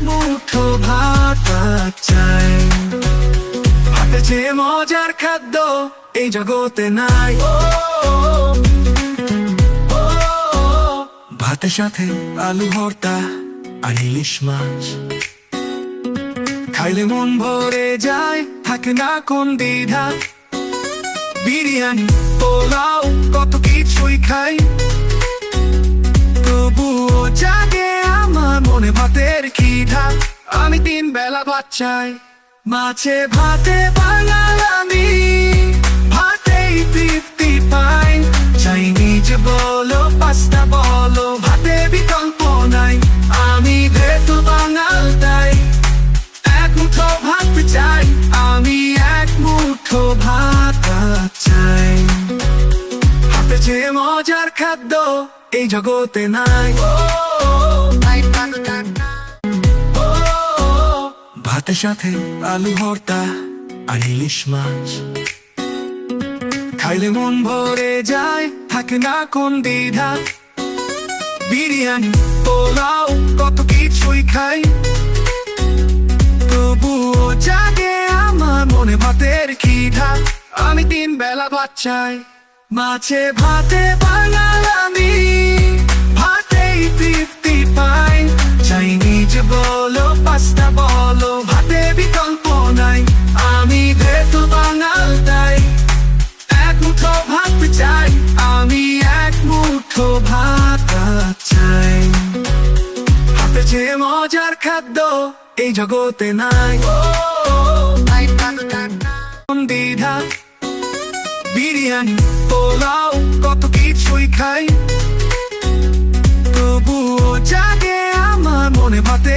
মুঠো ভাত চাই। ভাতে যে মজার খাদ্য এই জগতে নাই। ভাতের সাথে আলু ভর্তা আর ইলিশ মাছ, খাইলে মন ভরে যায়, থাকে না কোন দ্বিধা। বিরিয়ানি পোলাও কত কিছুই খাই, তবুও জাগে আমার মনে ভাতের খিদা। আমি 3 বেলা ভাত চাই, মাছে ভাতে বাঙাল আমি, ভাতেই তৃপ্তি পাই। চাইনিজ বলো পাস্তা বলো, ভাতে বিকল্প নাই। আমি ভেতো বাঙাল তাই এক মুঠো ভাত চাই। আমি এক মুঠো ভাত চাই। ভাতে যে মজার খাদ্য এই জগতে নাই। ভাতের সাথে আলু ভর্তা আর ইলিশ মাছ, খাইলে মন ভরে যায়, থাকে না কোন দ্বিধা। বিরিয়ানি পোলাও কত কিছুই খাই, তবুও জাগে আমার মনে ভাতের খিদা। আমি 3 বেলা ভাত চাই, মাছে ভাতে বাঙাল আমি, ভাতেই তৃপ্তি পাই। চাইনিজ বলো পাস্তা বলো, ভাতে বিকল্প নাই। আমি ভেতো বাঙাল তাই এক মুঠো ভাত চাই। আমি এক মুঠো ভাত চাই। ভাতে যে মজার খাদ্য এই জগতে নাই। দ্বিধা বিরিয়ানি পোলাও কত কিছুই খাই, তবুও জাগে আমার মনে ভাতে